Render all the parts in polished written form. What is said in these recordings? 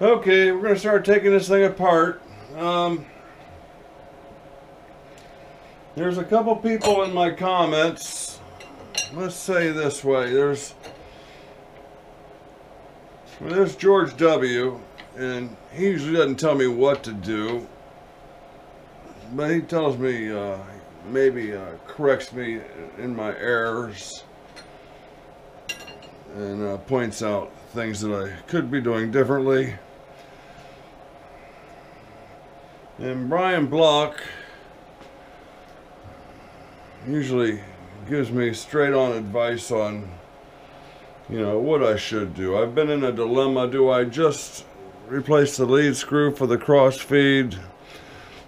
Okay, we're going to start taking this thing apart. There's a couple people in my comments. Let's say this way. There's George W. And he usually doesn't tell me what to do. But he tells me, maybe corrects me in my errors. And points out things that I could be doing differently. And Brian Block usually gives me straight on advice on, you know, what I should do. I've been in a dilemma. Do I just replace the lead screw for the cross feed,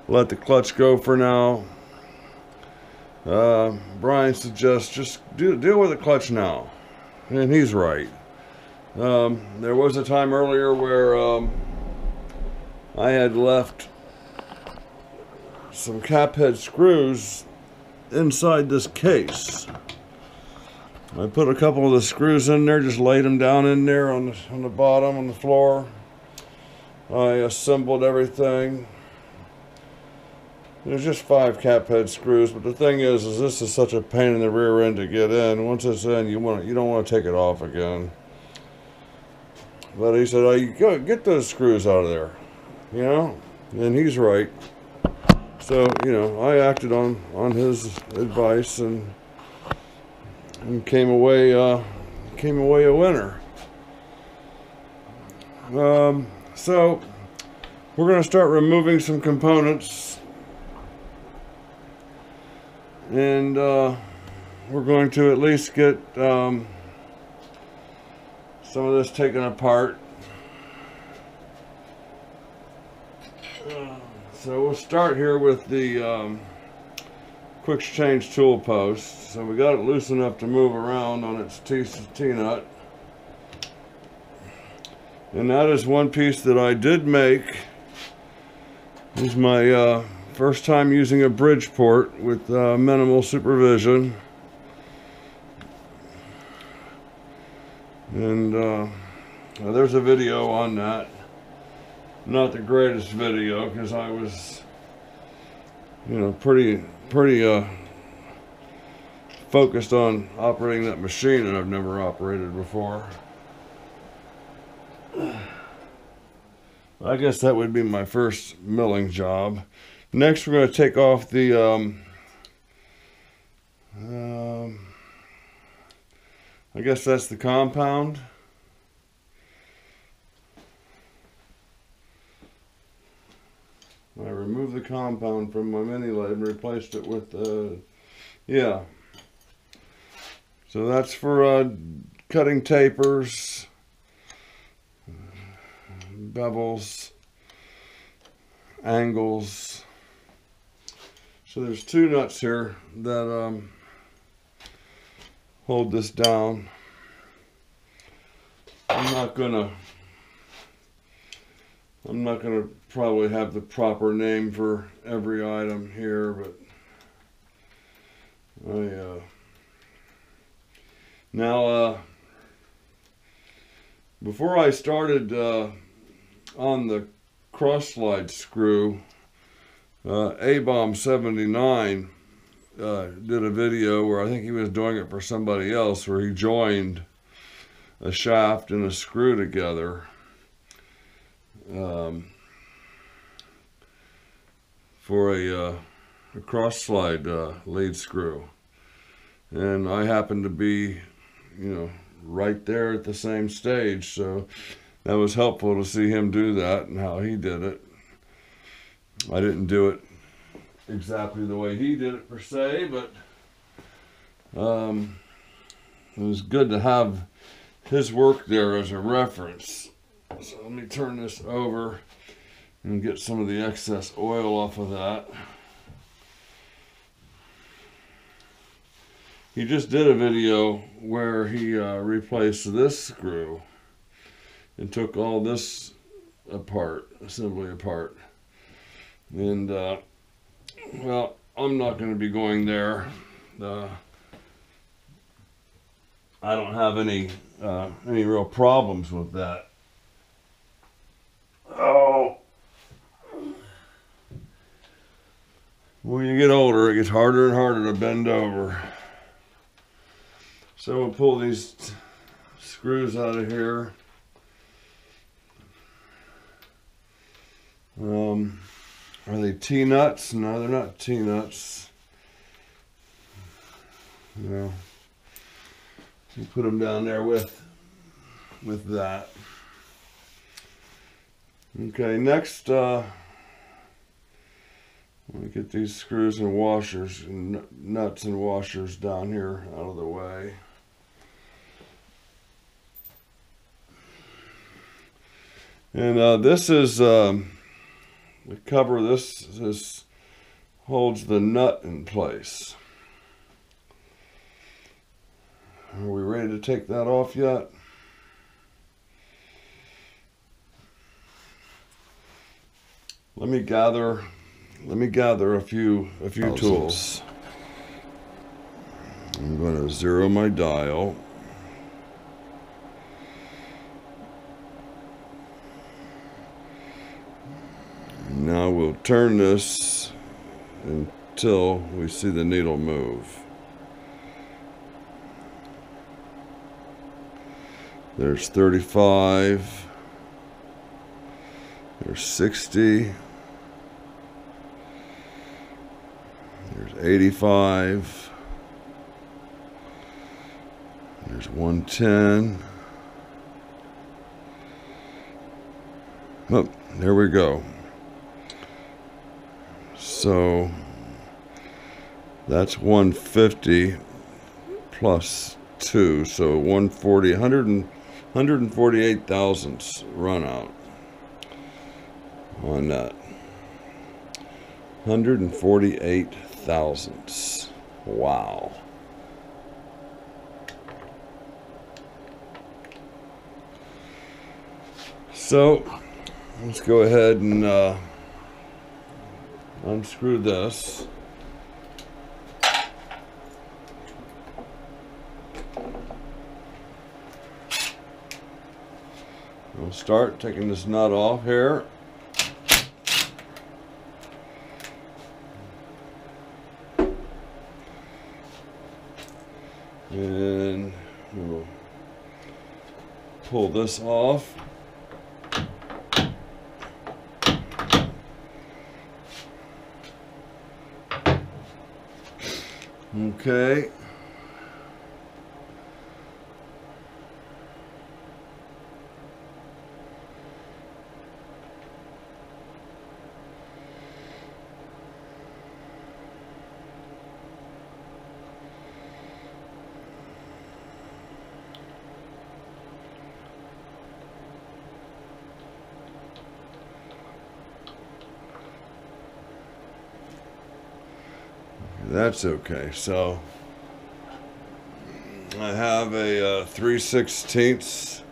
let the clutch go for now? Brian suggests just deal with the clutch now. And he's right. There was a time earlier where I had left some cap head screws inside this case. I put a couple of the screws in there, just laid them down in there on the bottom, on the floor. I assembled everything. There's just 5 cap head screws, but the thing is this is such a pain in the rear end to get in. Once it's in, you don't want to take it off again. But he said, "Oh, you go get those screws out of there," you know, and he's right. So, you know, I acted on his advice and came away a winner. So we're going to start removing some components, and we're going to at least get some of this taken apart. So we'll start here with the quick exchange tool post. So we got it loose enough to move around on its T-nut. And that is one piece that I did make. This is my first time using a Bridgeport with minimal supervision. And there's a video on that. Not the greatest video, because I was, you know, pretty focused on operating that machine that I've never operated before. I guess that would be my first milling job. Next, we're going to take off the I guess that's the compound. I removed the compound from my mini lathe and replaced it with yeah. So that's for cutting tapers, bevels, angles. So there's 2 nuts here that hold this down. I'm not gonna probably have the proper name for every item here, but now before I started on the cross slide screw, A-Bomb 79 did a video where I think he was doing it for somebody else, where he joined a shaft and a screw together for a cross slide lead screw, and I happened to be, you know, right there at the same stage, so that was helpful to see him do that and how he did it. I didn't do it exactly the way he did it per se, but it was good to have his work there as a reference. So let me turn this over and get some of the excess oil off of that. He just did a video where he replaced this screw and took all this apart, assembly apart. And well, I'm not going to be going there. I don't have any real problems with that. When you get older, it gets harder and harder to bend over. So we'll pull these screws out of here. Are they T-nuts? No, they're not T-nuts. No. You put them down there with that. Okay, next, let me get these screws and washers, and nuts and washers down here out of the way. And this is the cover. This holds the nut in place. Are we ready to take that off yet? Let me gather a few tools. I'm going to zero my dial. Now we'll turn this until we see the needle move. There's 35. There's 60. There's 85. There's 110. Oh, there we go. So that's 150 plus 2, so 140, 148 thousandths run out on that. 148 thousandths. Wow. So let's go ahead and unscrew this. We'll start taking this nut off here. And we'll pull this off. Okay. That's okay. So I have a 3/16.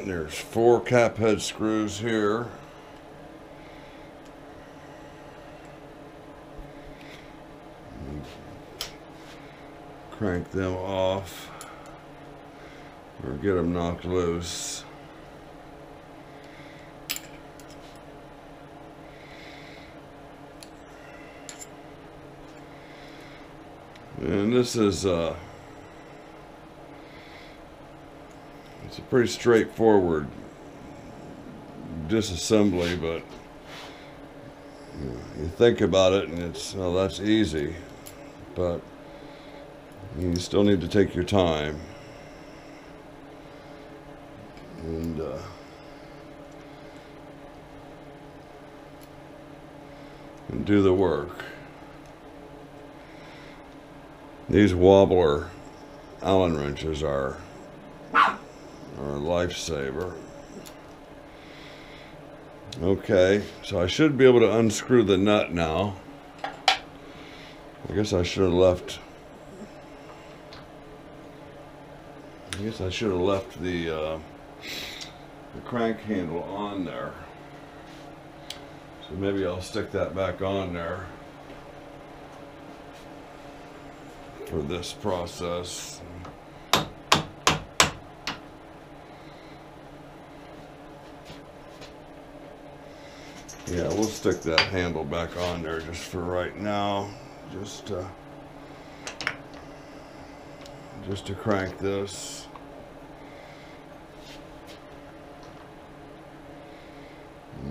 There's 4 cap head screws here. Crank them off or get them knocked loose. And this is it's a pretty straightforward disassembly, but you think about it and it's, well, that's easy, but you still need to take your time and do the work. These wobbler Allen wrenches are a lifesaver. Okay, so I should be able to unscrew the nut now. I guess I should have left the crank handle on there. So maybe I'll stick that back on there for this process. Yeah, we'll stick that handle back on there just for right now. Just to crank this.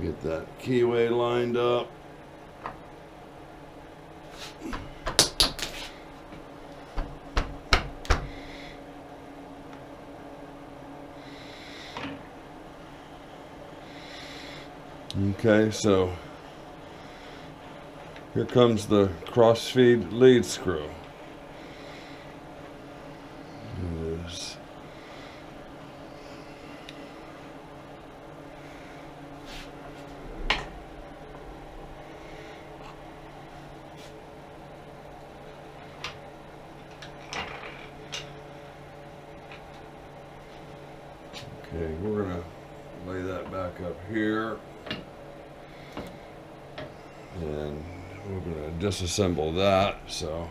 Get that keyway lined up. Okay, so here comes the cross-feed lead screw. It is. Okay, we're gonna lay that back up here. And we're going to disassemble that, so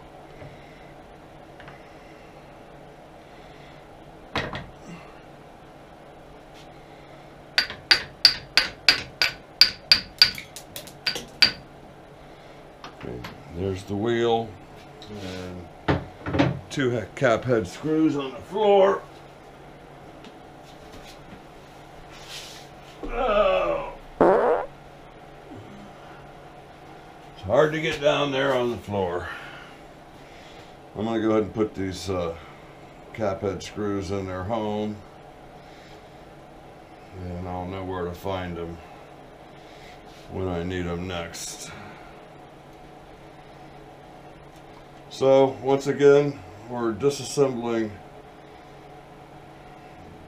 okay, there's the wheel and 2 cap head screws on the floor. Hard to get down there on the floor. I'm going to go ahead and put these cap head screws in their home, and I'll know where to find them when I need them next. So once again, we're disassembling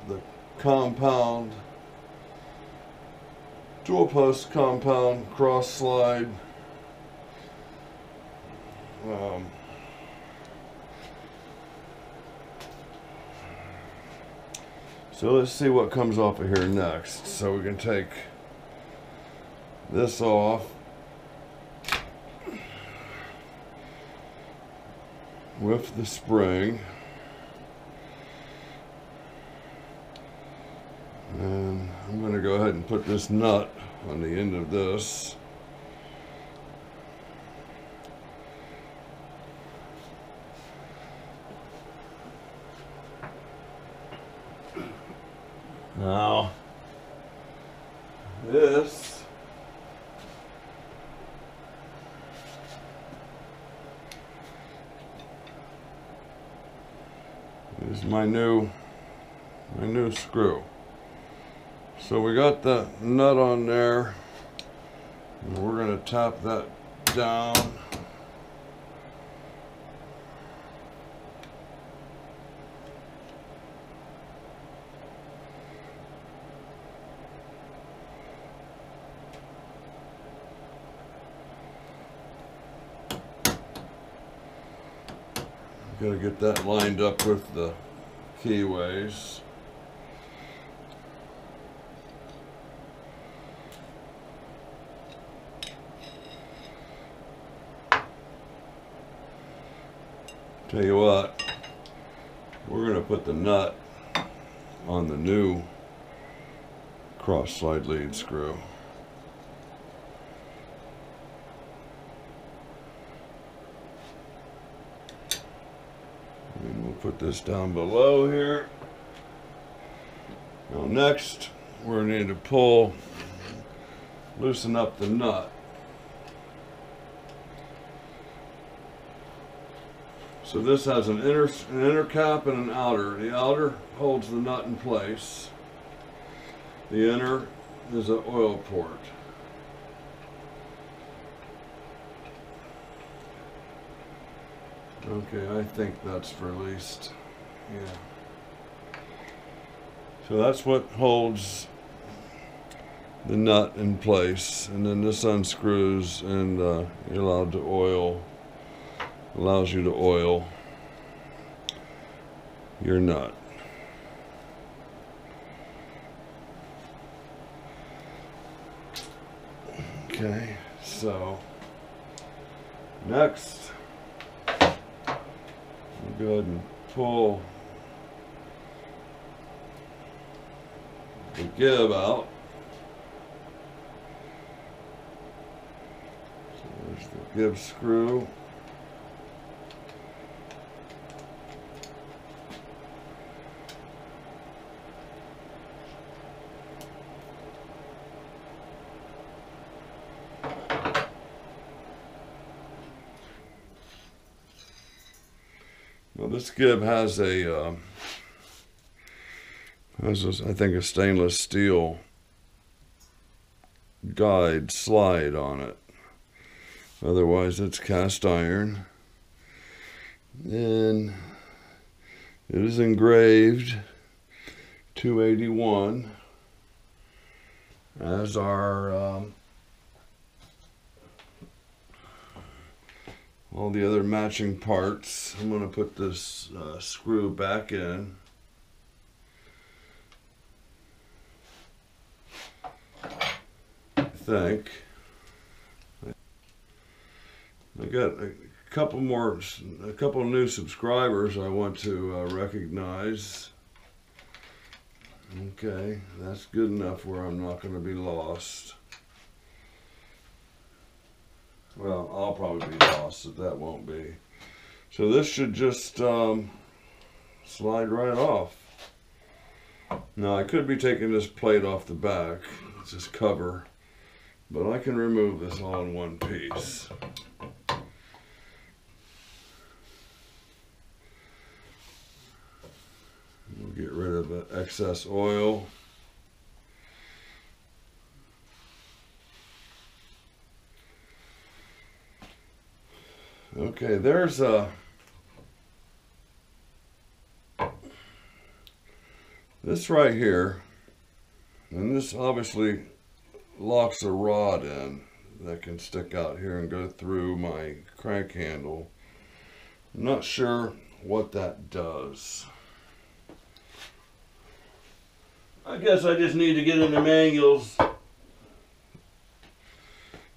the compound, dual post compound cross slide. So let's see what comes off of here next. So we can take this off with the spring, and I'm going to go ahead and put this nut on the end of this. Now, this is my new screw. So we got the nut on there, and we're going to tap that down. Got to get that lined up with the keyways. Tell you what, we're going to put the nut on the new cross slide lead screw. And we'll put this down below here. Now next, we're going to need to loosen up the nut. So this has an inner cap and an outer. The outer holds the nut in place. The inner is an oil port. Okay, I think that's released. Yeah. So that's what holds the nut in place, and then this unscrews, and you're allowed to oil. Allows you to oil your nut. Okay, so next, we'll go ahead and pull the gib out. Give screw. Well, this gib has a, I think, a stainless steel guide slide on it. Otherwise, it's cast iron. And it is engraved 281 as our all the other matching parts. I'm going to put this screw back in. I think. I got a couple new subscribers I want to recognize. Okay, that's good enough where I'm not going to be lost. Well, I'll probably be lost, but that won't be. So this should just slide right off. Now I could be taking this plate off the back, it's this cover, but I can remove this all in one piece. We'll get rid of the excess oil. Okay, there's this right here, and this obviously locks a rod in that can stick out here and go through my crank handle. I'm not sure what that does. I guess I just need to get into manuals.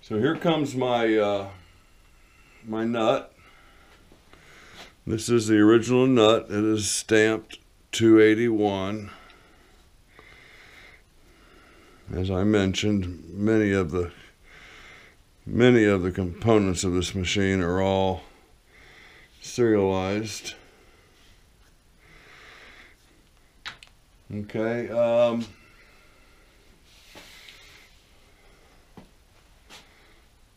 So here comes my my nut. This is the original nut. It is stamped 281. As I mentioned, many of the components of this machine are all serialized. Okay, let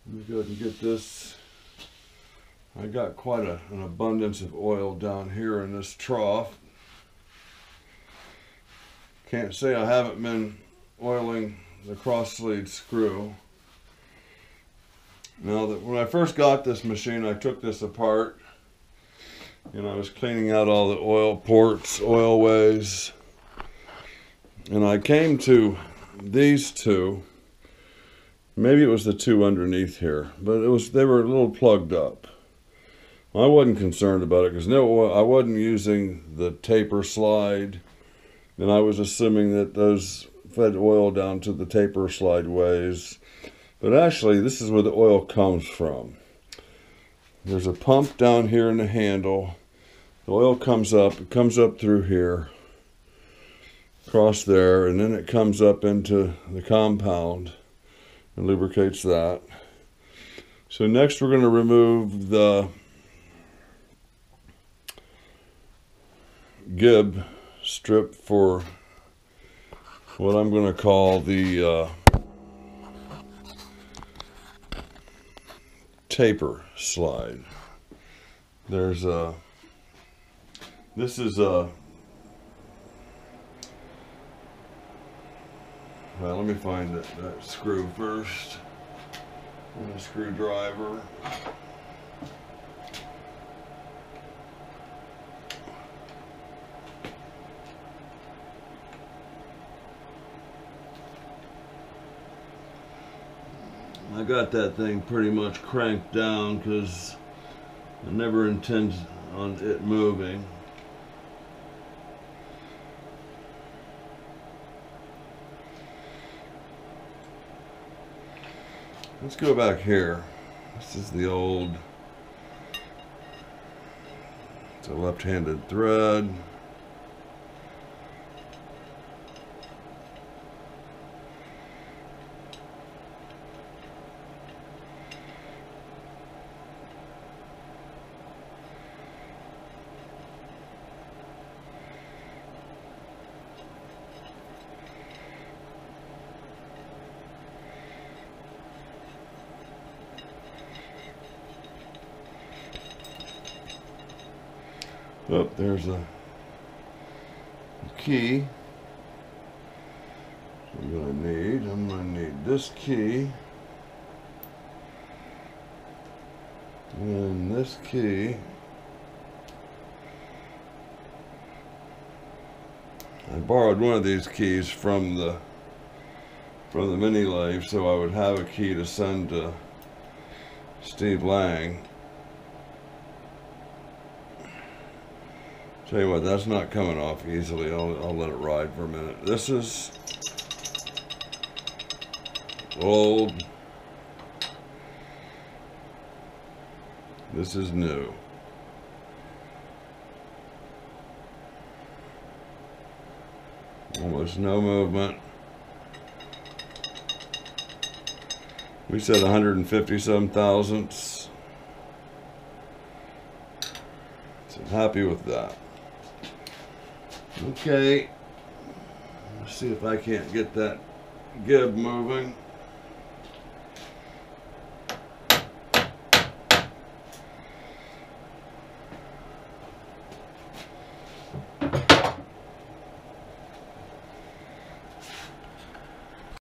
me go ahead and get this. I got quite an abundance of oil down here in this trough. Can't say I haven't been oiling the cross-sleeve screw. Now, when I first got this machine, I took this apart and I was cleaning out all the oil ports, oil ways, and I came to these two. Maybe it was the two underneath here, but they were a little plugged up. I wasn't concerned about it because I wasn't using the taper slide, and I was assuming that those fed oil down to the taper slide ways. But actually, this is where the oil comes from. There's a pump down here in the handle. The oil comes up. It comes up through here, across there, and then it comes up into the compound and lubricates that. So next we're going to remove the gib strip for what I'm going to call the taper slide. There's this is well, let me find that screw first, and a screwdriver. I got that thing pretty much cranked down because I never intend on it moving. Let's go back here. This is the old, it's a left-handed thread. Oh, there's a key. I'm gonna need this key. And this key. I borrowed one of these keys from the mini lathe, so I would have a key to send to Steve Lang. Tell you what, that's not coming off easily. I'll let it ride for a minute. This is old. This is new. Almost no movement. We said 150-some thousandths. So happy with that. Okay. Let's see if I can't get that gib moving.